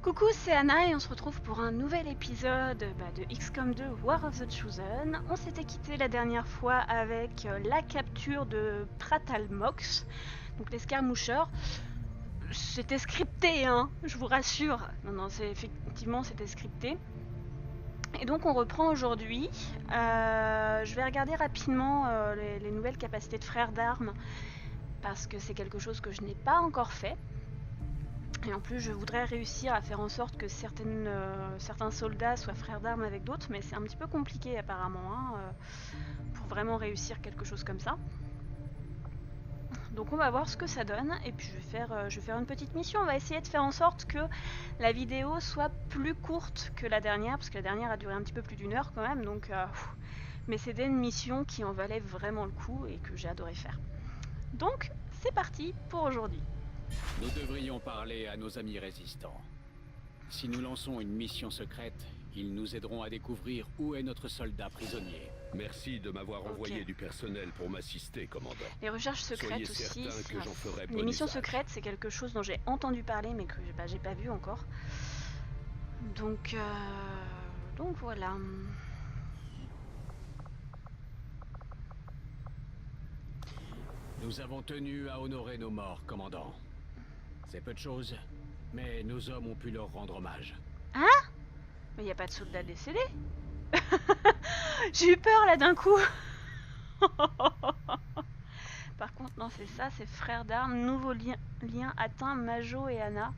Coucou, c'est Anna et on se retrouve pour un nouvel épisode de XCOM 2 War of the Chosen. On s'était quitté la dernière fois avec la capture de Pratalmox, donc l'escarmoucheur. C'était scripté, hein, je vous rassure. Non, c'était scripté. Et donc on reprend aujourd'hui. Je vais regarder rapidement les nouvelles capacités de frères d'armes parce que c'est quelque chose que je n'ai pas encore fait. Et en plus, je voudrais réussir à faire en sorte que certains soldats soient frères d'armes avec d'autres, mais c'est un petit peu compliqué apparemment, pour vraiment réussir quelque chose comme ça. Donc on va voir ce que ça donne, et puis je vais faire une petite mission. On va essayer de faire en sorte que la vidéo soit plus courte que la dernière, parce que la dernière a duré un petit peu plus d'1 heure quand même, donc mais c'était une mission qui en valait vraiment le coup et que j'ai adoré faire. Donc c'est parti pour aujourd'hui. Nous devrions parler à nos amis résistants. Si nous lançons une mission secrète, ils nous aideront à découvrir où est notre soldat prisonnier. Merci de m'avoir envoyé du personnel pour m'assister, commandant. Les recherches secrètes Soyez aussi. certain que j'en ferai bon Les missions usage. secrètes, c'est quelque chose dont j'ai entendu parler mais que j'ai pas vu encore. Donc voilà. Nous avons tenu à honorer nos morts, commandant. C'est peu de choses, mais nos hommes ont pu leur rendre hommage. Hein? Mais y a pas de soldat décédé. J'ai eu peur là d'un coup. Par contre, non, c'est ça, c'est frères d'armes, nouveau lien atteint, Majo et Anna.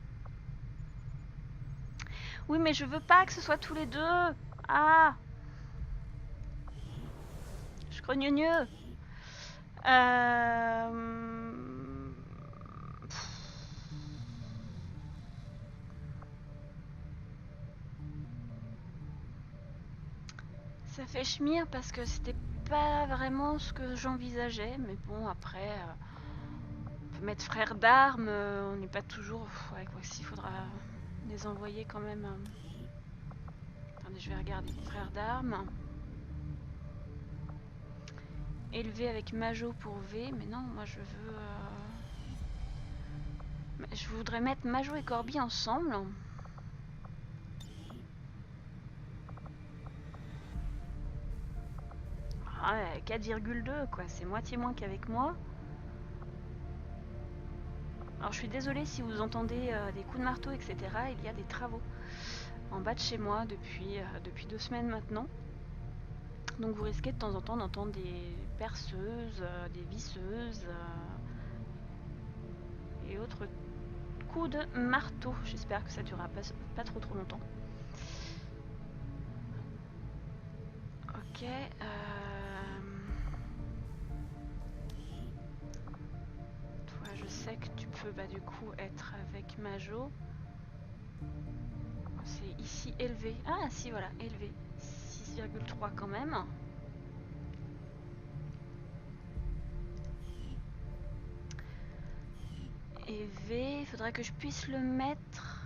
Oui, mais je veux pas que ce soit tous les deux. Ah, je grogneux. Ça fait chemir parce que c'était pas vraiment ce que j'envisageais, mais bon, après, on peut mettre frères d'armes, on n'est pas toujours. Ouais, quoi, s'il faudra les envoyer quand même. Attendez, je vais regarder. Frères d'armes. Élevé avec Majo pour V, mais non, moi je veux. Je voudrais mettre Majo et Corby ensemble. Ah, 4,2 quoi, c'est moitié moins qu'avec moi. Alors je suis désolée si vous entendez des coups de marteau, etc. Il y a des travaux en bas de chez moi depuis 2 semaines maintenant. Donc vous risquez de temps en temps d'entendre des perceuses, des visseuses et autres coups de marteau. J'espère que ça durera pas trop longtemps. Ok. Toi, je sais que tu peux du coup être avec Majo. C'est ici élevé. Ah si, voilà, élevé. 6,3 quand même. Et V, il faudrait que je puisse le mettre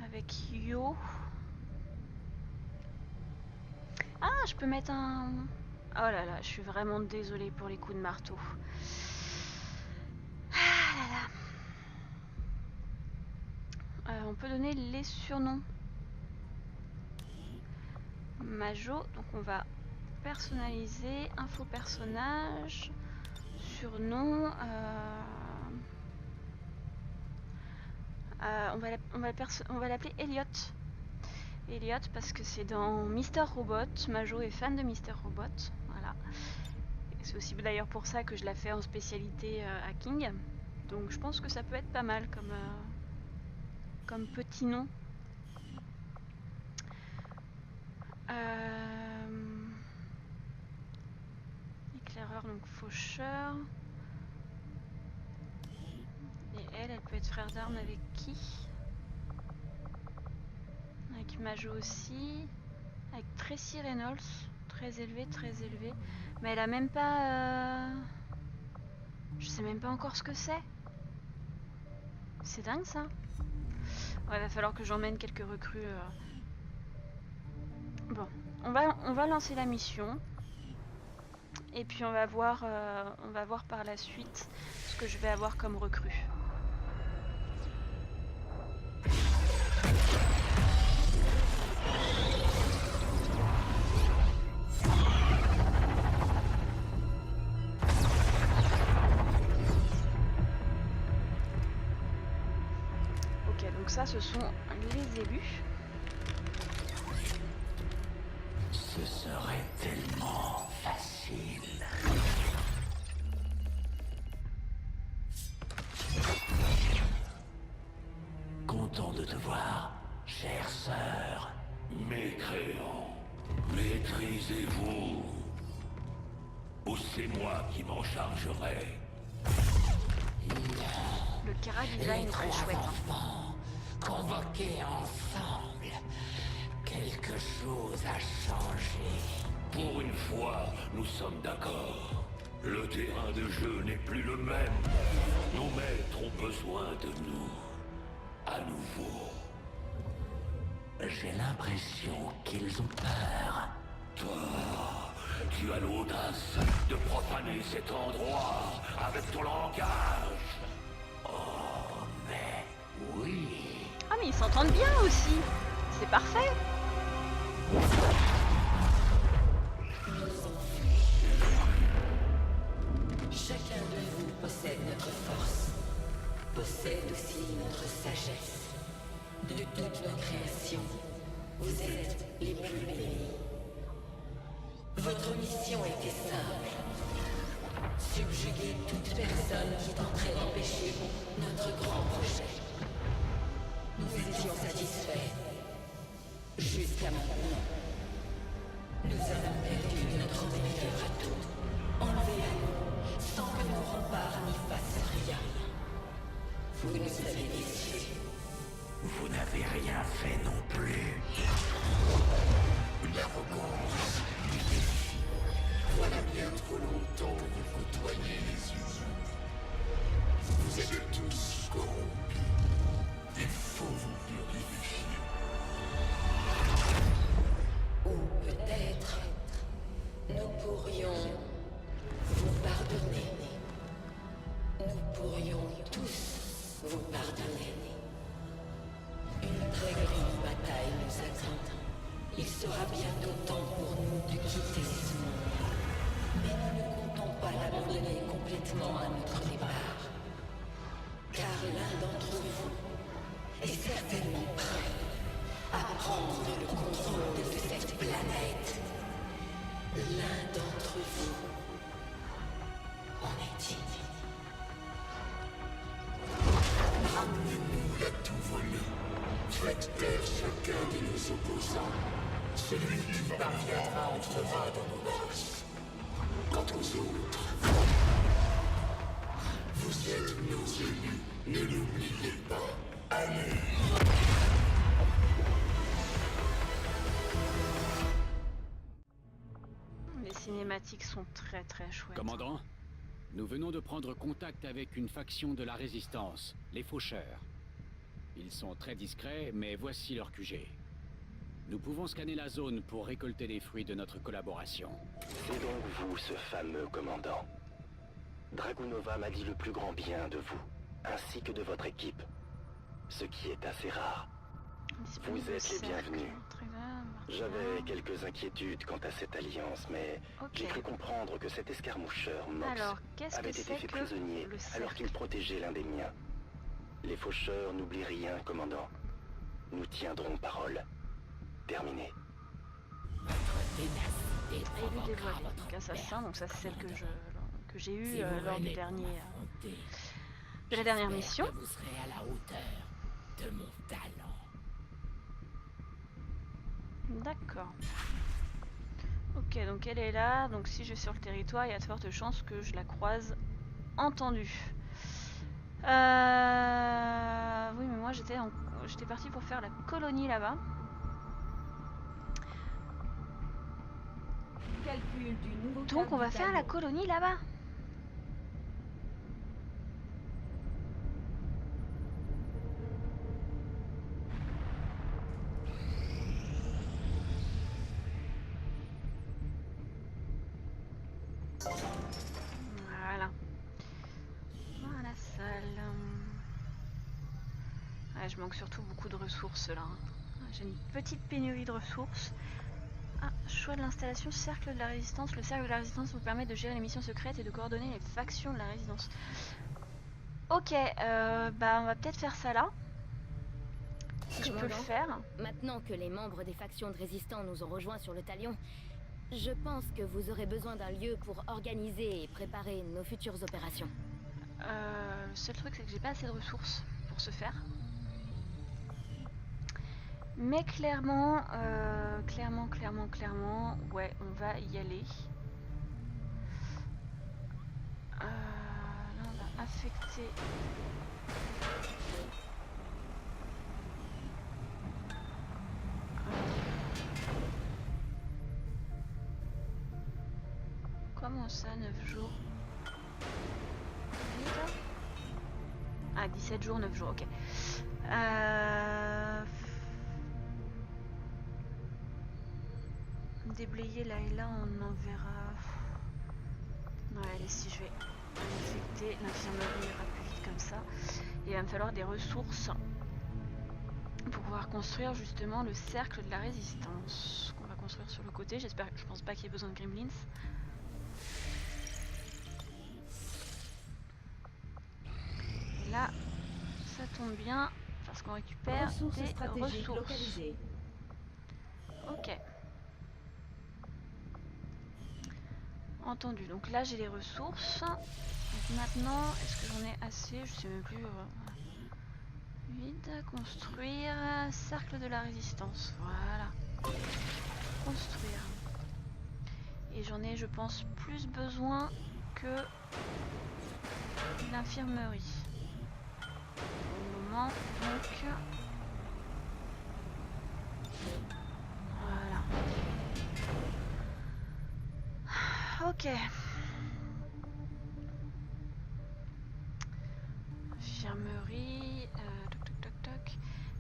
avec Yo. Ah, je peux mettre un... Oh là là, je suis vraiment désolée pour les coups de marteau. Ah là là. On peut donner les surnoms. Majo, donc on va personnaliser, info personnage, surnom. On va l'appeler Elliot. Elliot parce que c'est dans Mister Robot. Majo est fan de Mister Robot. Voilà. C'est aussi d'ailleurs pour ça que je la fais en spécialité hacking. Donc je pense que ça peut être pas mal comme petit nom. Éclaireur, donc faucheur. Et elle peut être frère d'armes avec qui? Avec Majo aussi. Avec Tracy Reynolds. Très élevé, très élevé. Mais elle a même pas... Je sais même pas encore ce que c'est. C'est dingue ça. Ouais, va falloir que j'emmène quelques recrues. Bon, on va lancer la mission. Et puis on va voir par la suite ce que je vais avoir comme recrue. Donc ça, ce sont les élus. Ce serait tellement facile. Content de te voir, chère sœur. Mécréants, maîtrisez-vous. Ou c'est moi qui m'en chargerai. Le Kara design est très chouette. Enfants, convoqués ensemble, quelque chose a changé. Pour une fois, nous sommes d'accord. Le terrain de jeu n'est plus le même. Nos maîtres ont besoin de nous. À nouveau. J'ai l'impression qu'ils ont peur. Toi, tu as l'audace de profaner cet endroit avec ton langage. Oh, mais oui. Ah mais ils s'entendent bien aussi. C'est parfait. Chacun de vous possède notre force, possède aussi notre sagesse. De toutes nos créations, vous êtes les plus bénis. Votre mission était simple. Subjuguer toute personne qui tenterait d'empêcher notre grand projet. Nous étions satisfaits. Jusqu'à maintenant. Nous avons perdu notre meilleur atout. Enlevé à nous, sans que nos remparts n'y fassent rien. Vous nous avez déçus. Vous n'avez rien fait non plus. L'arrogance, les défis. Voilà bien trop longtemps que vous côtoyez les humains. Vous êtes tous corrompus. Il faut vous purifier. Ou peut-être, nous pourrions vous pardonner. Nous pourrions tous vous pardonner. Une très grande bataille nous attend. Il sera bientôt temps pour nous de quitter ce monde. Mais nous ne comptons pas l'abandonner complètement à notre départ. Car l'un d'entre vous est certainement prêt à prendre le contrôle de cette planète. L'un d'entre vous en est digne. Ramenez-nous la tout volée. Faites taire chacun de nos opposants. Celui qui parviendra entrera dans nos grâces. Quant aux autres, vous êtes nos élus. Ne l'oubliez pas. Allez. Les cinématiques sont très très chouettes. Commandant, nous venons de prendre contact avec une faction de la Résistance, les Faucheurs. Ils sont très discrets, mais voici leur QG. Nous pouvons scanner la zone pour récolter les fruits de notre collaboration. C'est donc vous, ce fameux commandant. Dragunova m'a dit le plus grand bien de vous, ainsi que de votre équipe. Ce qui est assez rare. Vous êtes les bienvenus. J'avais quelques inquiétudes quant à cette alliance, mais j'ai cru comprendre que cet escarmoucheur Mox avait été fait prisonnier alors qu'il protégeait l'un des miens. Les faucheurs n'oublient rien, commandant. Nous tiendrons parole. Terminé. Élu dévoilé, donc assassin, donc ça c'est celle que j'ai eue lors du dernier de la dernière mission. Vous serez à la hauteur de mon talent. D'accord. Ok, donc elle est là, donc si je suis sur le territoire, il y a de fortes chances que je la croise. Entendu. Oui, mais moi j'étais partie pour faire la colonie là-bas. Donc on va faire la colonie là-bas. Voilà. Voilà la salle. Ouais, je manque surtout beaucoup de ressources là. J'ai une petite pénurie de ressources. Ah, choix de l'installation, cercle de la résistance. Le cercle de la résistance vous permet de gérer les missions secrètes et de coordonner les factions de la résistance. Ok, bah on va peut-être faire ça là. si je peux le Commandant, faire. Maintenant que les membres des factions de résistants nous ont rejoints sur le Talion, je pense que vous aurez besoin d'un lieu pour organiser et préparer nos futures opérations. Le seul truc, c'est que j'ai pas assez de ressources pour ce faire. Mais clairement, clairement, ouais, on va y aller. Là, on va affecter. Comment ça, 9 jours? Ah, 17 jours, 9 jours, ok. Déblayer là et là, on en verra. Ouais, allez, si je vais infecter, l'infirmerie ira plus vite comme ça. Il va me falloir des ressources pour pouvoir construire justement le cercle de la résistance qu'on va construire sur le côté. Je pense pas qu'il y ait besoin de gremlins. Et là, ça tombe bien parce qu'on récupère des ressources. Localisées. Ok. Entendu. Donc là, j'ai les ressources. Donc maintenant, est-ce que j'en ai assez? Je sais même plus. Vide, construire, cercle de la résistance. Voilà. Construire. Et j'en ai, je pense, plus besoin que l'infirmerie. Au moment, donc. Voilà. Ok. Infirmerie.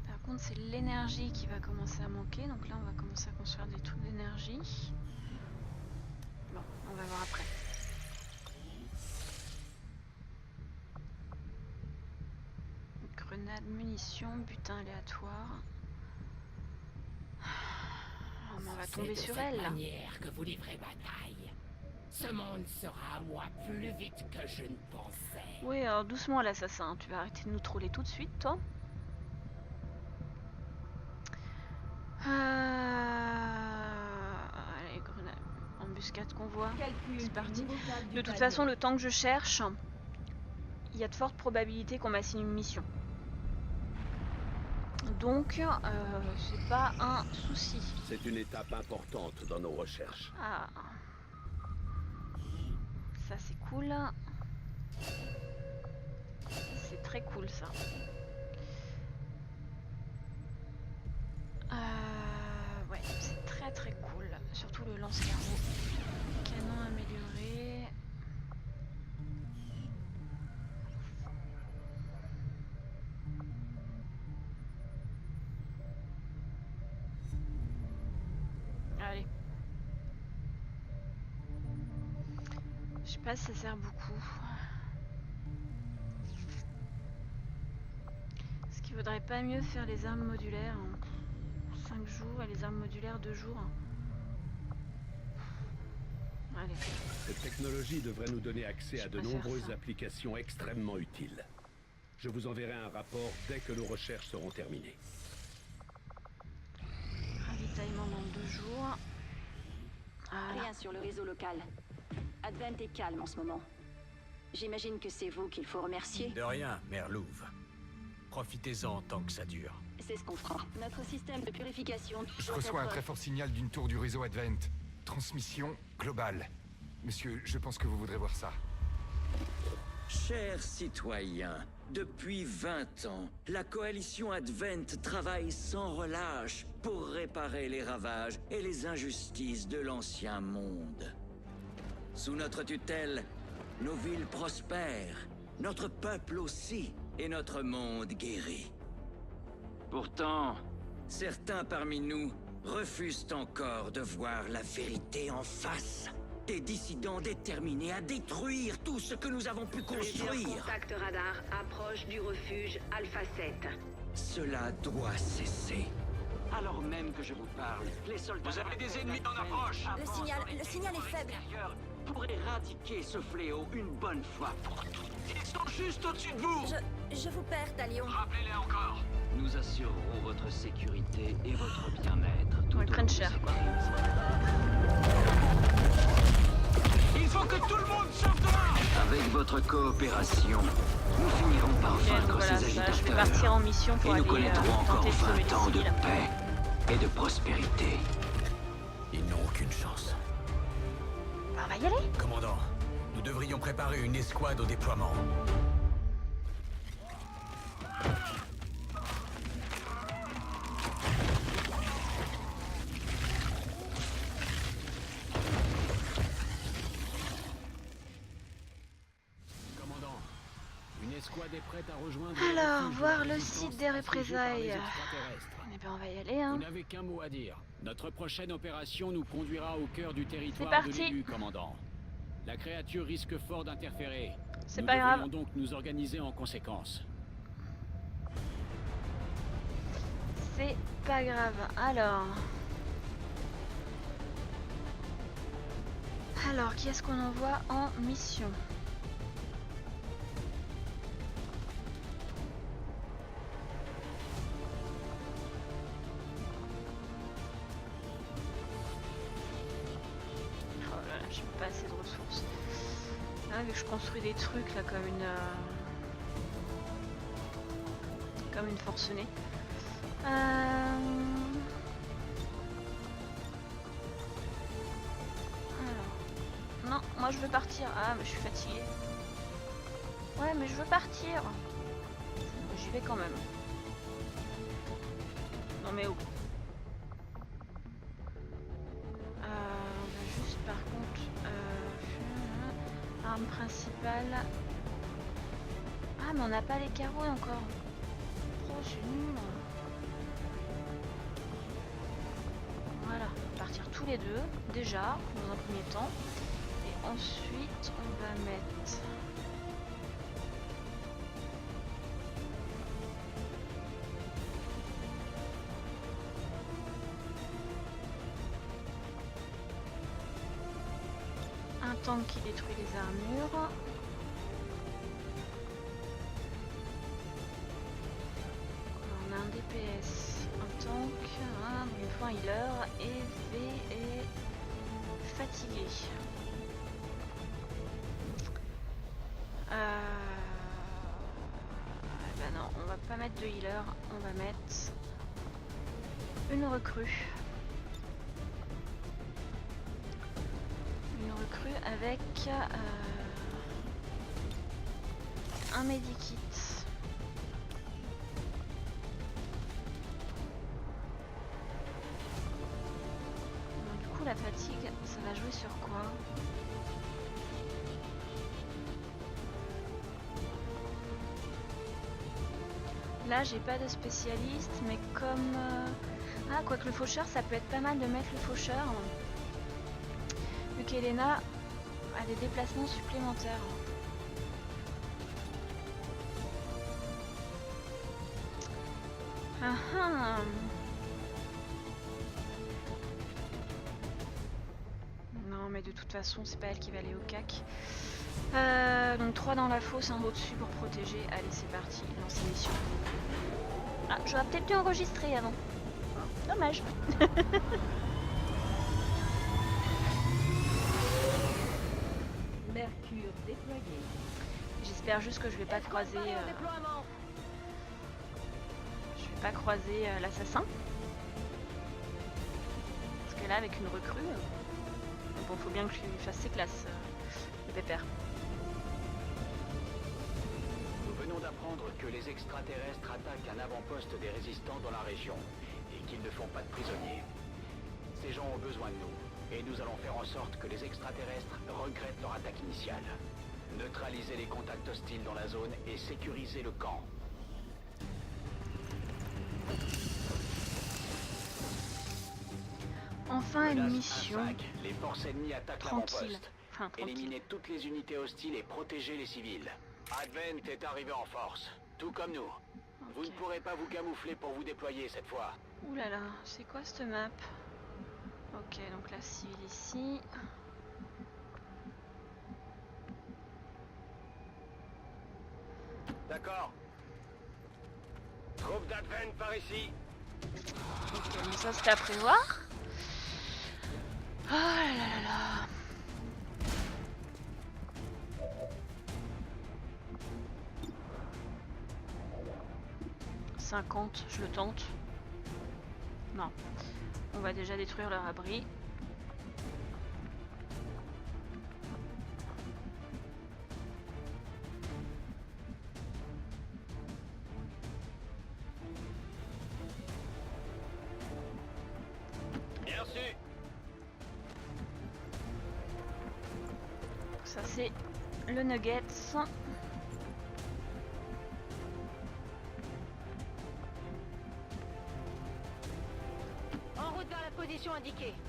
Par contre, c'est l'énergie qui va commencer à manquer. Donc là, on va commencer à construire des trucs d'énergie. Bon, on va voir après. Grenade, munitions, butin aléatoire. Oh, mais on va tomber sur elle. C'est de cette manière que vous livrez bataille. Ce monde sera à moi plus vite que je ne pensais. Oui, alors doucement l'assassin. Tu vas arrêter de nous troller tout de suite, toi. Allez, grenade. Embuscade convoi. C'est parti. De toute façon, le temps que je cherche, il y a de fortes probabilités qu'on m'assigne une mission. Donc, c'est pas un souci. C'est une étape importante dans nos recherches. Ah. Ça, c'est cool. C'est très cool, ça. Ouais, c'est très très cool. Surtout le lance-carreau. Canon amélioré. Allez. Je sais pas si ça sert beaucoup. Est-ce qu'il vaudrait pas mieux faire les armes modulaires 5 jours et les armes modulaires 2 jours? Allez. Cette technologie devrait nous donner accès à de nombreuses applications extrêmement utiles. Je vous enverrai un rapport dès que nos recherches seront terminées. Ravitaillement dans 2 jours. Voilà. Rien sur le réseau local. Advent est calme en ce moment. J'imagine que c'est vous qu'il faut remercier. De rien, Mère Louve. Profitez-en tant que ça dure. C'est ce qu'on fera. Notre système de purification... Je reçois un très fort signal d'une tour du réseau Advent. Transmission globale. Monsieur, je pense que vous voudrez voir ça. Chers citoyens, depuis 20 ans, la coalition Advent travaille sans relâche pour réparer les ravages et les injustices de l'ancien monde. Sous notre tutelle, nos villes prospèrent, notre peuple aussi, et notre monde guérit. Pourtant, certains parmi nous refusent encore de voir la vérité en face. Des dissidents déterminés à détruire tout ce que nous avons pu construire. Contact radar approche du refuge Alpha 7. Cela doit cesser. Alors même que je vous parle, les soldats... Vous avez des ennemis en approche! Le signal est faible. Pour éradiquer ce fléau une bonne fois pour toutes. Ils sont juste au-dessus de vous! Je vous perds, Talion. Rappelez-les encore! Nous nous assurerons votre sécurité et votre bien-être. Ils prennent cher, quoi. Il faut que tout le monde sorte de là. Avec votre coopération, nous finirons par vaincre voilà, ces agitateurs. je vais partir en mission pour et aller nous connaîtrons encore tenter de sauver 20 les ans de civils. paix et de prospérité. Ils n'ont aucune chance. Bah, on va y aller. Commandant, nous devrions préparer une escouade au déploiement. Commandant, une escouade est prête à rejoindre... Alors, voir le site des représailles. Eh ben, on va y aller, hein. Vous n'avez qu'un mot à dire. Notre prochaine opération nous conduira au cœur du territoire de parti. l'élu, commandant. La créature risque fort d'interférer. C'est Nous pas grave. devrions donc nous organiser en conséquence. C'est pas grave. Alors, qui est-ce qu'on envoie en mission? Oh là là, j'ai pas assez de ressources. Ah, mais je construis des trucs là comme une forcenée. Alors, non, moi je veux partir. Ah, mais je suis fatiguée. Ouais, mais je veux partir. J'y vais quand même. Non mais où? On va juste par contre arme principale. Ah, mais on n'a pas les carreaux encore. Oh, c'est nul. Voilà, on va partir tous les deux, déjà, dans un premier temps. Et ensuite, on va mettre... un tank qui détruit les armures. On a un DPS, un tank, une fois un healer et V est fatigué. Ben non, on va pas mettre de healer, on va mettre une recrue. Une recrue avec un medikit. Du coup, la fatigue, ça va jouer sur quoi? Là, j'ai pas de spécialiste, mais comme... Ah, quoique le faucheur, ça peut être pas mal de mettre le faucheur. Vu qu'Elena a des déplacements supplémentaires. Ah ah. Non, mais de toute façon, c'est pas elle qui va aller au cac. Donc 3 dans la fosse, un au-dessus pour protéger. Allez, c'est parti, lance mission. Ah, j'aurais peut-être dû enregistrer avant. Dommage. Mercure déployé. J'espère juste que je vais pas croiser. Je vais pas croiser l'assassin. Parce que là, avec une recrue, bon, faut bien que je lui fasse ses classes, le pépère. Nous venons d'apprendre que les extraterrestres attaquent un avant-poste des résistants dans la région et qu'ils ne font pas de prisonniers. Ces gens ont besoin de nous et nous allons faire en sorte que les extraterrestres regrettent leur attaque initiale. Neutraliser les contacts hostiles dans la zone et sécuriser le camp. Enfin une mission. Les forces ennemies attaquent l'avant-poste. Éliminez toutes les unités hostiles et protégez les civils. Advent est arrivé en force, tout comme nous. Okay. Vous ne pourrez pas vous camoufler pour vous déployer cette fois. Ouh là là, c'est quoi cette map? Ok, donc la civile ici. D'accord. Troupe d'Advent par ici. Ok, mais ça c'était à prévoir. Oh là là là là. « 50, je le tente. Non. On va déjà détruire leur abri. Bien reçu. Ça c'est le Nuggets. En route vers la position indiquée. «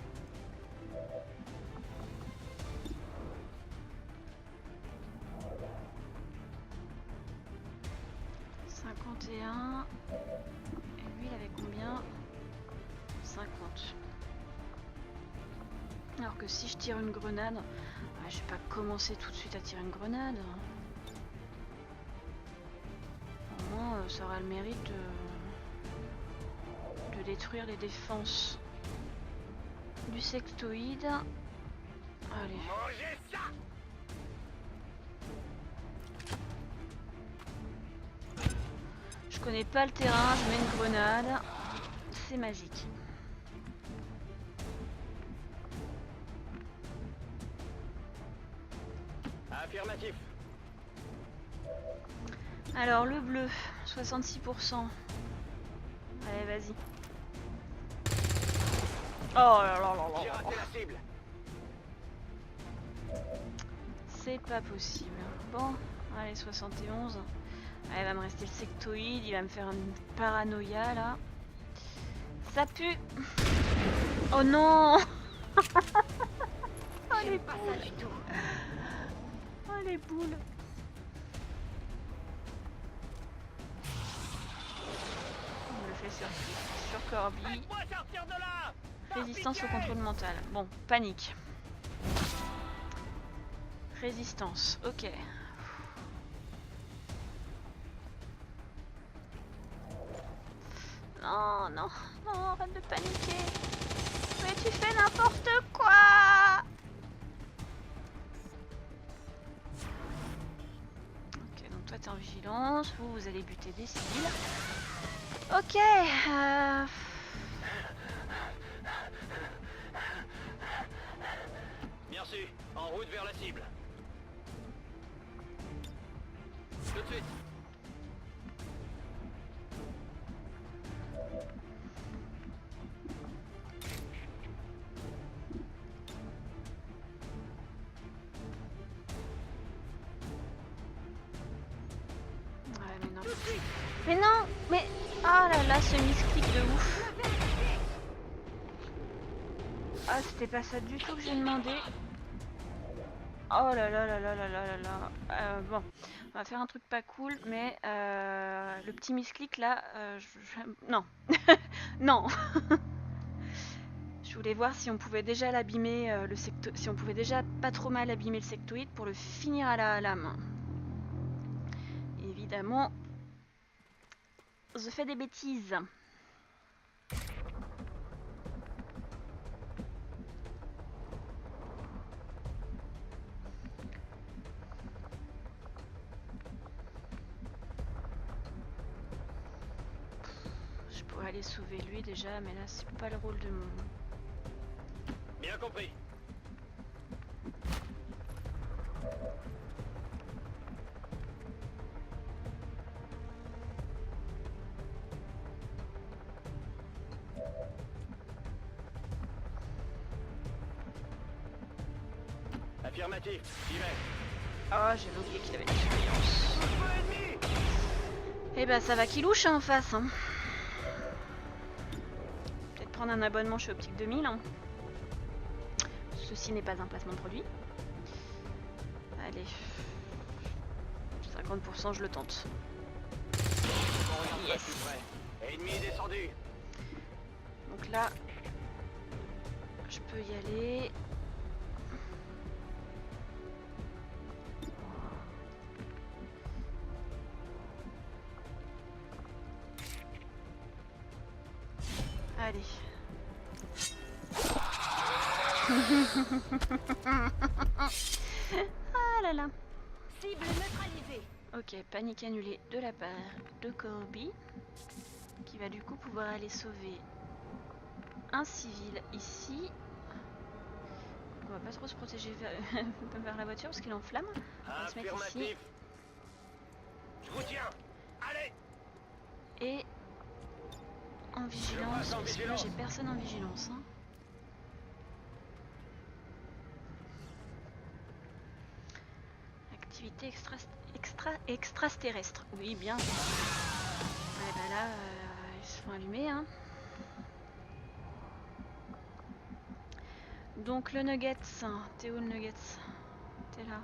51. Et lui il avait combien? 50. Alors que si je tire une grenade, je vais pas commencer tout de suite à tirer une grenade. Au moins ça aura le mérite de détruire les défenses du sectoïde. Allez. Mangez ça. Je connais pas le terrain, je mets une grenade. C'est magique. Affirmatif. Alors le bleu, 66%. Allez, vas-y. Oh là là là là. J'ai raté la cible. C'est pas possible. Bon, allez, 71. Allez, il va me rester le sectoïde, il va me faire une paranoïa là. Ça pue. Oh non. Oh les boules. Oh les boules. On le fait sur Corby. Résistance au contrôle mental. Bon, panique. Résistance, ok. Non, non, non, arrête de paniquer. Mais tu fais n'importe quoi. Ok, donc toi t'es en vigilance, vous allez buter des civils. Ok. Bien reçu. En route vers la cible. Tout de suite. Ouais, mais non. Mais non, mais... Ah là là, ce misclic de ouf. Ah, c'était pas ça du tout que j'ai demandé. Oh là là là là là là là là. Bon, on va faire un truc pas cool, mais le petit misclic là, non. Non. Je voulais voir si on pouvait déjà l'abîmer, si on pouvait déjà pas trop mal abîmer le sectoïde pour le finir à la lame. Évidemment, je fais des bêtises. Je pourrais aller sauver lui déjà, mais là c'est pas le rôle de mon... Bien compris. Affirmatif, j'y vais. Oh, j'avais oublié qu'il avait une surveillance. Eh ben ça va qu'il louche en face. Hein. Peut-être prendre un abonnement chez Optique 2000. Hein. Ceci n'est pas un placement de produit. Allez. 50%, je le tente. Yes. Ennemi descendu. Donc là, je peux y aller. Allez. Ah là là. Cible neutralisée. Ok, panique annulée de la part de Corby, qui va du coup pouvoir aller sauver un civil ici. On va pas trop se protéger vers la voiture parce qu'il est en flamme. On va se mettre ici. Je vous tiens. Allez. Et en vigilance, parce que là j'ai personne en vigilance. Hein. Activité extraterrestre. Oui, bien. Ouais, bah là, ils se font allumer. Hein. Donc le Nuggets, t'es où le Nuggets? T'es là.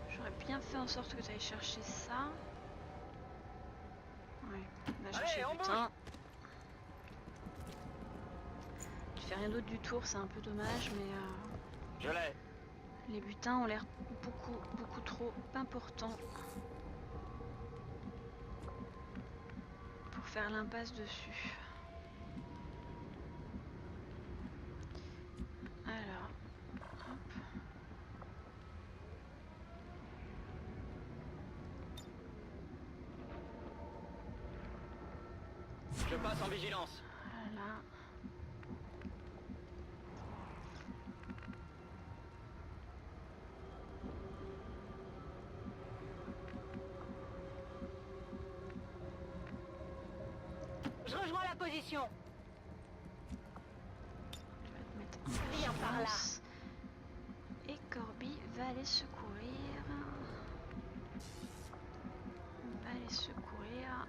J'aurais bien fait en sorte que tu ailles chercher ça. Ouais, on va chercher le butin. Tu fais rien d'autre du tour, c'est un peu dommage, mais Je l'ai. les butins ont l'air beaucoup trop importants pour faire l'impasse dessus. Alors, hop. Je passe en vigilance. Voilà. Je rejoins la position. Viens par là. Et Corby va aller secourir. Va aller secourir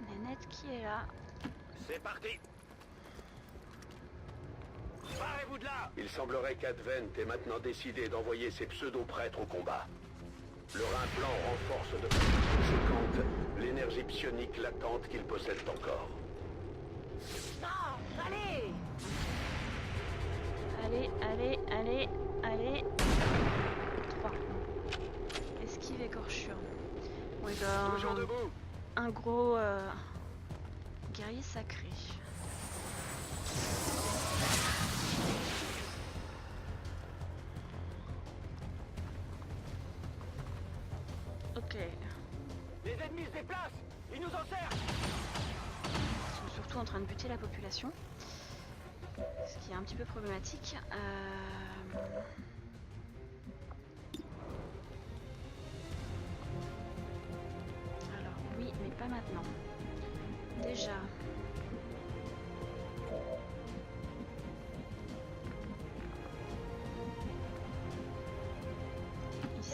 Nénette qui est là. C'est parti. Barrez-vous de là. Il semblerait qu'Advent ait maintenant décidé d'envoyer ses pseudo-prêtres au combat. Leur implant renforce de façon conséquente l'énergie psionique latente qu'ils possèdent encore. Non, allez. Allez. 3. Esquive écorchure. Bon, il doit Toujours debout. un gros guerrier sacré. Ok. Les ennemis se déplacent. Ils nous encerclent. Ils sont surtout en train de buter la population. Ce qui est un petit peu problématique. Alors oui, mais pas maintenant. Déjà.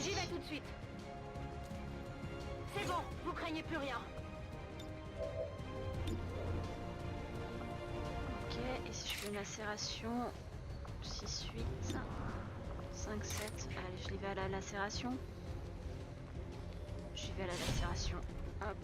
J'y vais tout de suite. C'est bon, vous craignez plus rien. Ok, et si je fais une lacération 6, 8, 5, 7. Allez, je vais à la lacération. J'y vais à la lacération. Hop.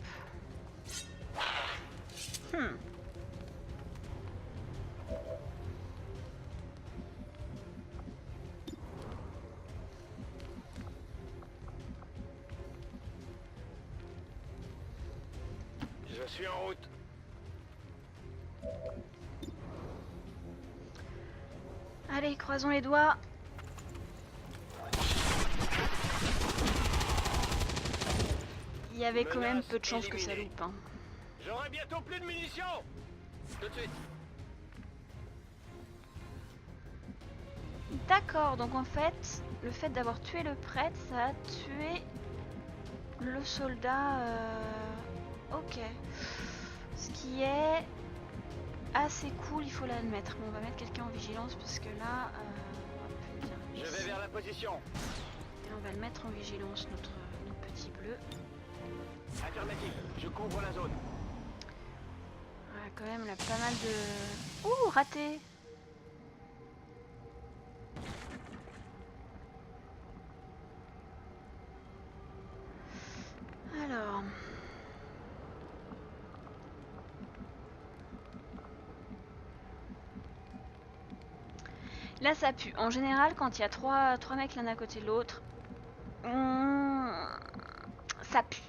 Je suis en route. Allez, croisons les doigts. Il y avait quand même peu de chances que ça loupe. Hein. J'aurai bientôt plus de munitions. Tout de suite. D'accord, donc en fait, le fait d'avoir tué le prêtre, ça a tué le soldat. Ok. Ce qui est assez cool, il faut l'admettre. Bon, on va mettre quelqu'un en vigilance parce que là... Je vais vers la position. Et on va le mettre en vigilance, notre petit bleu. Affirmatif, je couvre la zone. Ouais, quand même, là, pas mal de... Ouh, raté. Alors... Là ça pue. En général quand il y a trois mecs l'un à côté de l'autre, ça pue.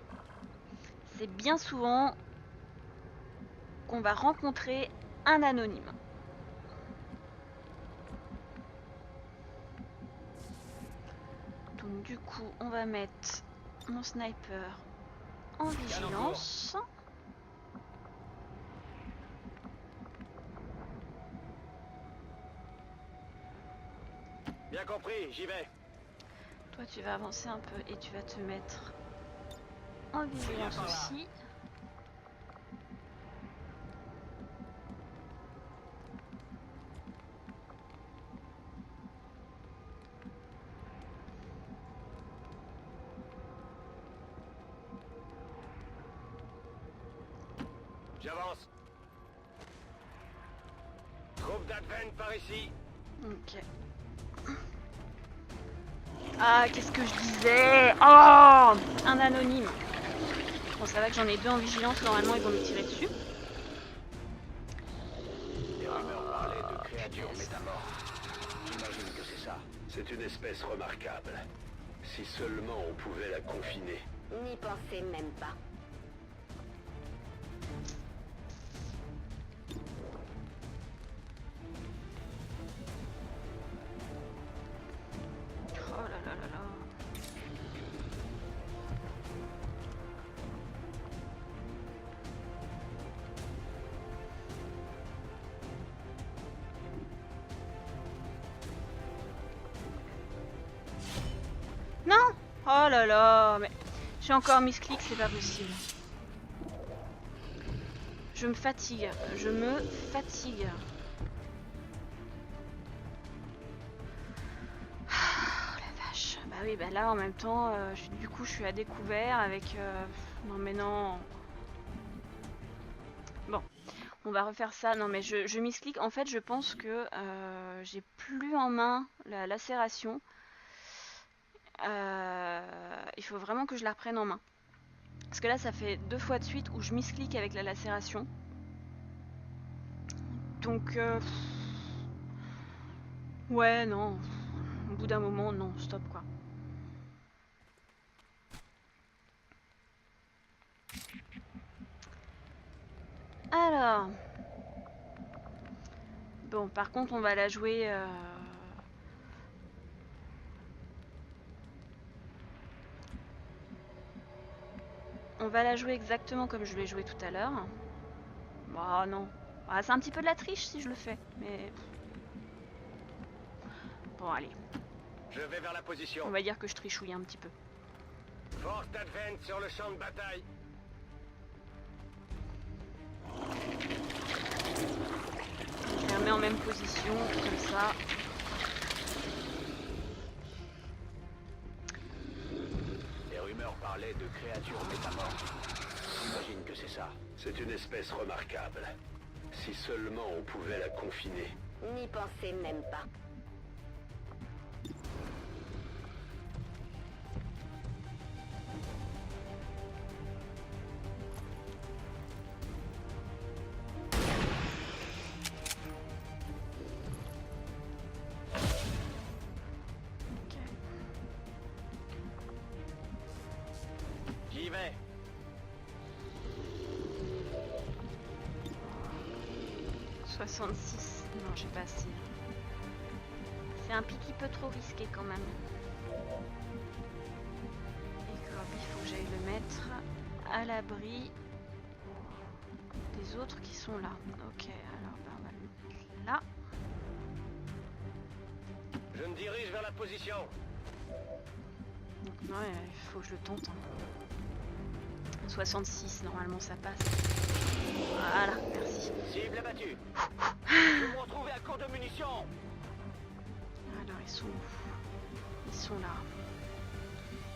C'est bien souvent qu'on va rencontrer un anonyme. Donc du coup on va mettre mon sniper en vigilance. Bien compris, j'y vais. Toi tu vas avancer un peu et tu vas te mettre en vigilance aussi. J'avance. Troupe d'Advent par ici. Ok. Ah, qu'est-ce que je disais? Oh, un anonyme. Bon, ça va que j'en ai deux en vigilance, normalement ils vont me tirer dessus. Des rumeurs parlaient de créatures métamorphes. J'imagine que c'est ça. C'est une espèce remarquable. Si seulement on pouvait la confiner. N'y pensez même pas. Oh là là là là. Non! Oh là là, mais j'ai encore misclick, c'est pas possible. Je me fatigue, je me fatigue. Oh la vache. Bah oui, bah là en même temps, du coup je suis à découvert avec... Non mais non. Bon, on va refaire ça. Non mais je misclick. En fait je pense que j'ai plus en main la lacération. Il faut vraiment que je la reprenne en main. Parce que là ça fait 2 fois de suite où je misclick avec la lacération. Donc ouais non. Au bout d'un moment non, stop quoi. Alors bon, par contre on va la jouer on va la jouer exactement comme je l'ai joué tout à l'heure. Bah non. Ah, c'est un petit peu de la triche si je le fais, mais... Bon, allez. Je vais vers la position. On va dire que je trichouille un petit peu. Force d'Advent sur le champ de bataille. Je les remets en même position, comme ça. Les rumeurs parlaient de créatures métamorphes. J'imagine que c'est ça. C'est une espèce remarquable. Si seulement on pouvait la confiner. N'y pensez même pas. J'y vais. « 66. Non, j'ai pas assez. C'est un petit peu trop risqué quand même. Et comme il faut que j'aille le mettre à l'abri des autres qui sont là. Ok, alors bah, on va le mettre là. Je me dirige vers la position. Donc non, il faut que je le tente. 66, normalement ça passe. Voilà, merci. Cible abattue. Je me retrouve à court de munitions. Alors ils sont où? Ils sont là.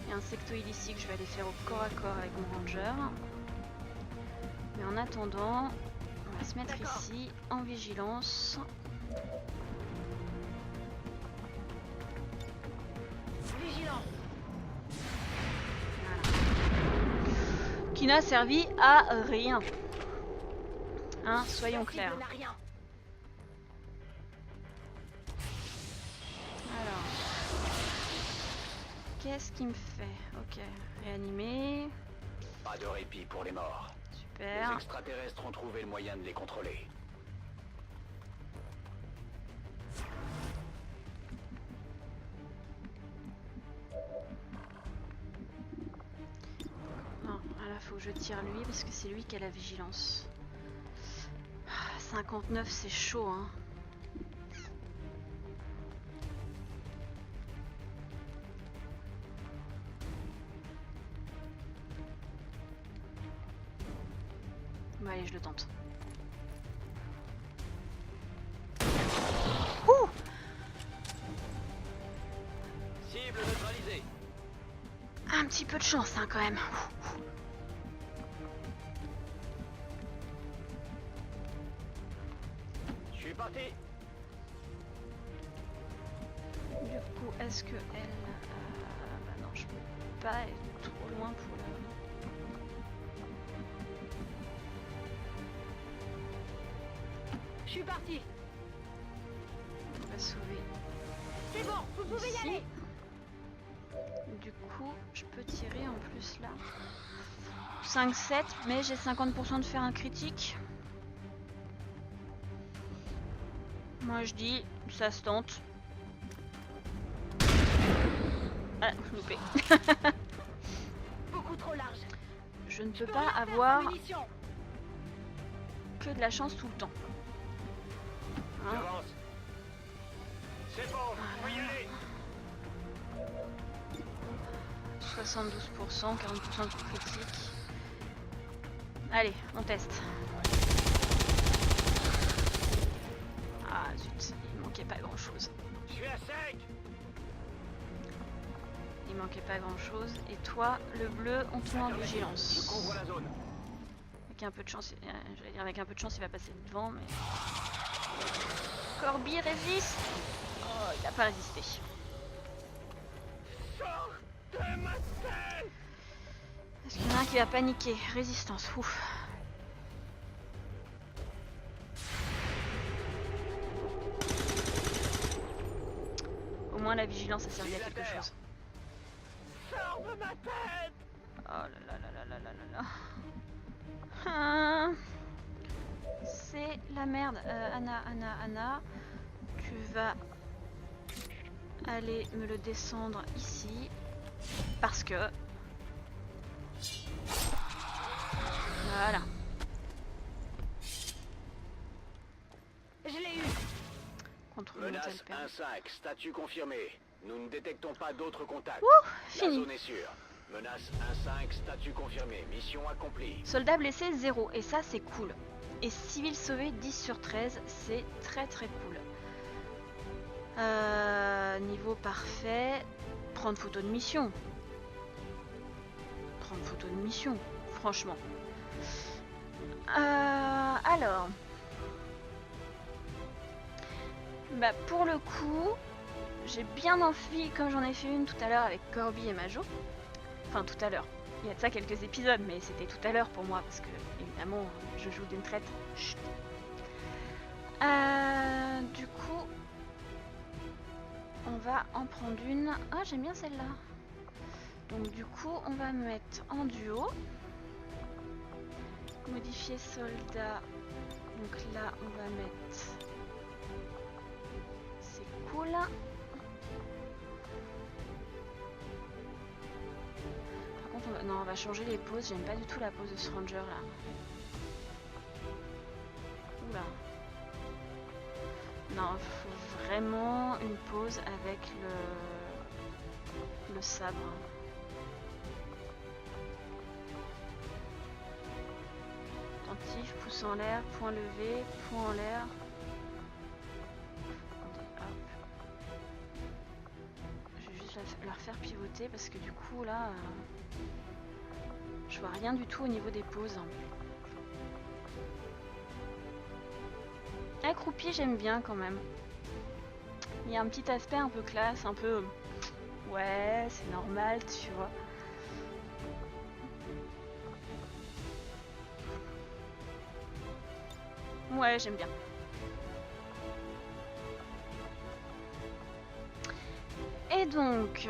Il y a un sectoïde ici que je vais aller faire au corps à corps avec mon ranger. Mais en attendant, on va se mettre ici en vigilance. Vigilance. Qui n'a servi à rien. Hein, soyons clairs. qu'est-ce qu'il me fait? Ok, réanimer. Pas de répit pour les morts. Super. Les extraterrestres ont trouvé le moyen de les contrôler. Non, là faut que je tire lui parce que c'est lui qui a la vigilance. 59 c'est chaud hein. Bon allez je le tente. Ouh! Cible neutralisée. Un petit peu de chance hein, quand même. Je suis parti. Du coup, est-ce que elle... bah non, je peux pas être trop loin pour la... Je suis parti. On va sauver. C'est bon, vous pouvez y aller. Du coup, je peux tirer en plus là. 5-7, mais j'ai 50% de faire un critique. Moi je dis, ça se tente. Ah, loupé. Beaucoup trop large. Je ne peux pas avoir que de la chance tout le temps. Hein? J'avance. C'est bon, vous pouvez y aller. 72%, 40% de critique. Allez, on teste. Ah zut, il manquait pas grand chose. Je suis à sec. Il manquait pas grand chose. Et toi, le bleu, on te met en vigilance. Je couvre la zone. Avec un peu de chance, j'allais dire avec un peu de chance, il va passer devant, mais... Corby résiste. Oh, il a pas résisté. Sors de ma tête. Est-ce qu'il y en a un qui va paniquer? Résistance, ouf. Au moins la vigilance a servi à quelque chose. Sors de ma tête. Oh là là là là là là là là. Ah, c'est la merde. Anna, tu vas aller me le descendre ici. Parce que... Voilà. Je l'ai eu. Contrôle Menace mental perdu. 1-5, statut confirmé. Nous ne détectons pas d'autres contacts. Ouh, La fini. zone est sûre. Menace 1-5, statut confirmé. Mission accomplie. Soldat blessé 0, et ça c'est cool. Et civil sauvé 10 sur 13, c'est très très cool. Niveau parfait, prendre photo de mission. Prendre photo de mission, franchement. Alors... Bah pour le coup, j'ai bien envie, comme j'en ai fait une tout à l'heure avec Corby et Majo. Enfin tout à l'heure. Il y a de ça quelques épisodes, mais c'était tout à l'heure pour moi, parce que évidemment je joue d'une traite. Chut. Du coup, on va en prendre une. Ah, j'aime bien celle-là. Donc du coup, on va mettre en duo. Modifier soldat. Donc là, on va mettre... C'est cool. Par contre, non, on va changer les poses. J'aime pas du tout la pose de ce ranger là. Oula. Non, il faut vraiment une pose avec le sabre. Attentif, pouce en l'air, point levé, point en l'air. Je vais juste la refaire pivoter parce que du coup là, je vois rien du tout au niveau des poses. Accroupi, j'aime bien quand même. Il y a un petit aspect un peu classe, un peu... Ouais, c'est normal, tu vois. Ouais, j'aime bien. Et donc,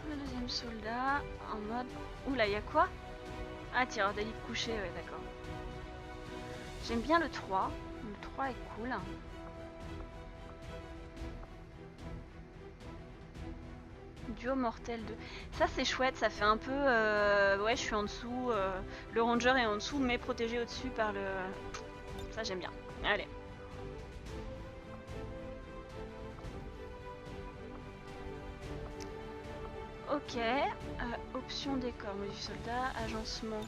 Le deuxième soldat en mode... Oula, il y a quoi? Ah, tireur d'élite couché, ouais, d'accord. J'aime bien le 3. Le 3 est cool. Duo mortel 2. Ça c'est chouette, ça fait un peu... Ouais, je suis en dessous. Le ranger est en dessous, mais protégé au-dessus par le... Ça j'aime bien. Allez. Ok. Option décor, mode du soldat, agencement.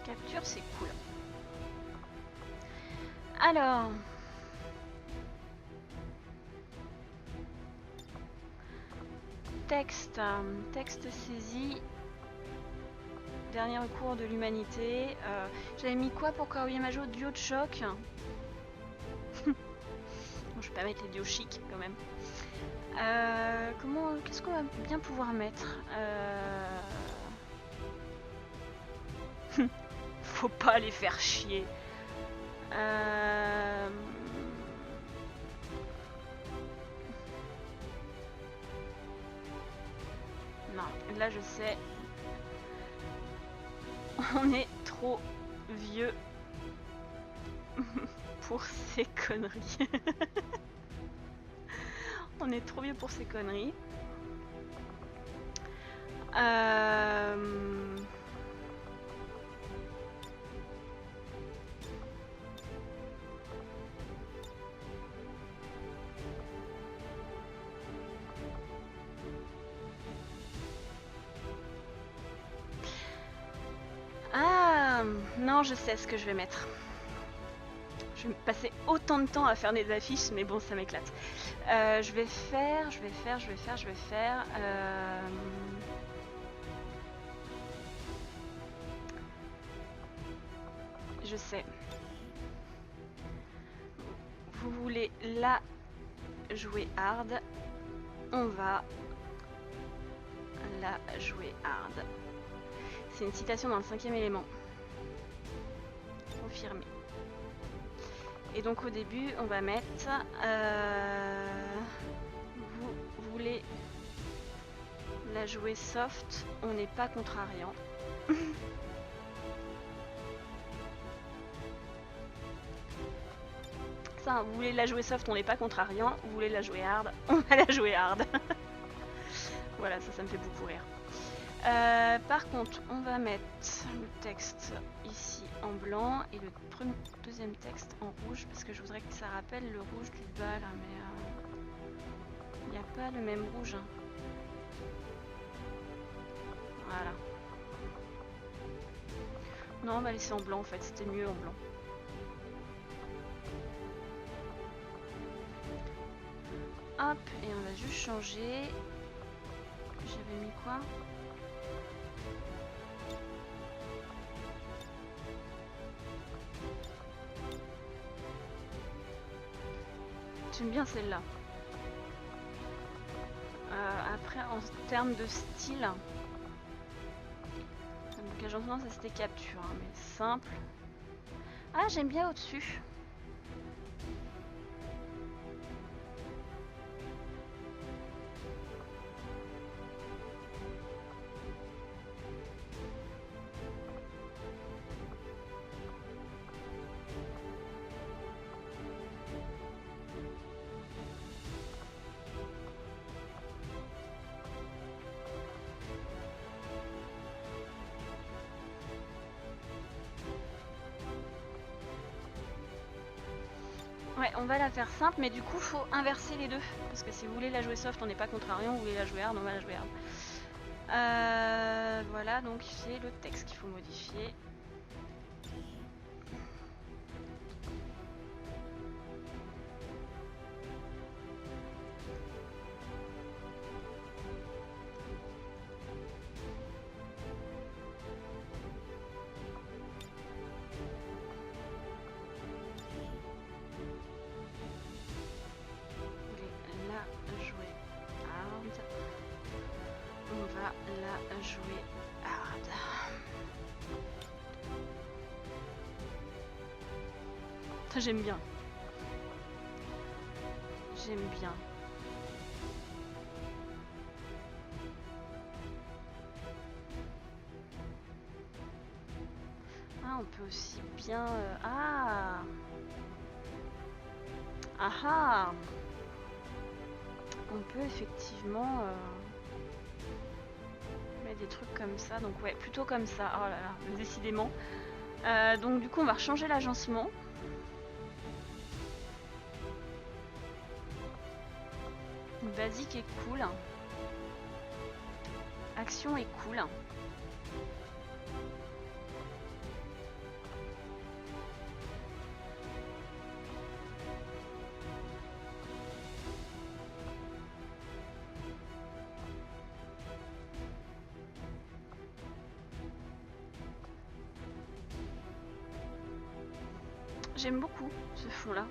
Capture, c'est cool. Alors... Texte, texte saisi. Dernier recours de l'humanité. J'avais mis quoi pour Kaoya Majo? Duo de choc. Bon, je vais pas mettre les duos chic quand même. Comment, qu'est-ce qu'on va bien pouvoir mettre? Faut pas les faire chier. Non, là je sais. On est trop vieux pour ces conneries. On est trop vieux pour ces conneries. Non, je sais ce que je vais mettre. Je vais passer autant de temps à faire des affiches, mais bon, ça m'éclate. Je vais faire... Je sais. Vous voulez la jouer hard. On va la jouer hard. C'est une citation dans le 5e élément. Confirmé. Et donc au début, on va mettre vous voulez la jouer soft, on n'est pas contrariant. Ça, vous voulez la jouer soft, on n'est pas contrariant. Vous voulez la jouer hard, on va la jouer hard. Voilà, ça me fait beaucoup rire. Par contre, on va mettre le texte ici en blanc et le deuxième texte en rouge parce que je voudrais que ça rappelle le rouge du bas là, mais il n'y a pas le même rouge. Hein. Voilà. Non, on va laisser en blanc en fait, c'était mieux en blanc. Hop, et on va juste changer. J'avais mis quoi? J'aime bien celle-là. Après, en termes de style, donc agencement, ça c'était capture, hein, mais simple. Ah, j'aime bien au-dessus. Ouais, on va la faire simple, mais du coup, faut inverser les deux. Parce que si vous voulez la jouer soft, on n'est pas contrariant. Vous voulez la jouer hard, on va la jouer hard. Voilà, donc c'est le texte qu'il faut modifier. jouer hard. Ça j'aime bien. J'aime bien. Ah, on peut aussi bien... Ah ah. On peut effectivement mettre des trucs comme ça, donc ouais, plutôt comme ça. Oh là là, décidément. Donc du coup, on va changer l'agencement. Basique est cool. Action est cool. J'aime beaucoup ce fond-là.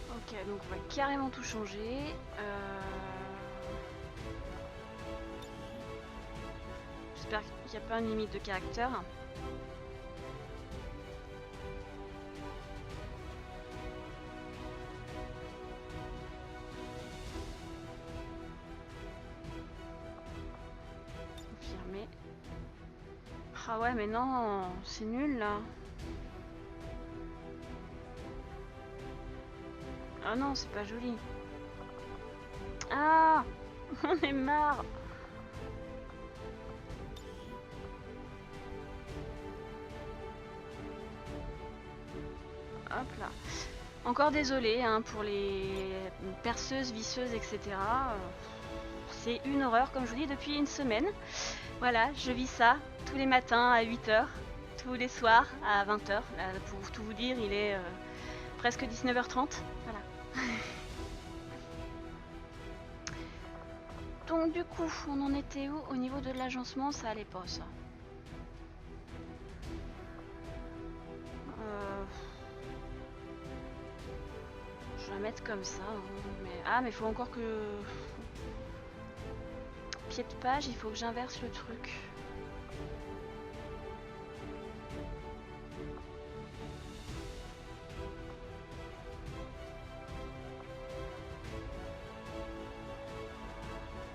Ok, donc on va carrément tout changer. J'espère qu'il n'y a pas une limite de caractère. Ah ouais, mais non, c'est nul là. Ah non, c'est pas joli. Ah, on est marre. Hop là. Encore désolé hein, pour les perceuses, visseuses, etc. C'est une horreur, comme je vous dis, depuis une semaine. Voilà, je vis ça tous les matins à 8 h, tous les soirs à 20 h. Là, pour tout vous dire, il est presque 19h30. Voilà. Donc du coup, on en était où? Au niveau de l'agencement, ça allait pas ça. Je vais la mettre comme ça. Hein, mais... Ah, mais il faut encore que... Pied de page, il faut que j'inverse le truc.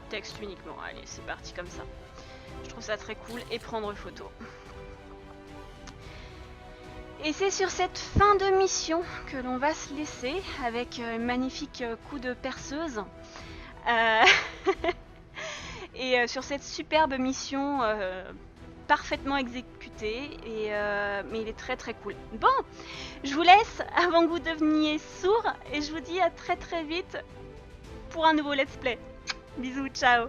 Texte uniquement, allez, c'est parti comme ça. Je trouve ça très cool et prendre photo. Et c'est sur cette fin de mission que l'on va se laisser avec un magnifique coup de perceuse. Et sur cette superbe mission parfaitement exécutée, mais il est très très cool. Bon, je vous laisse avant que vous deveniez sourds et je vous dis à très très vite pour un nouveau let's play. Bisous, ciao.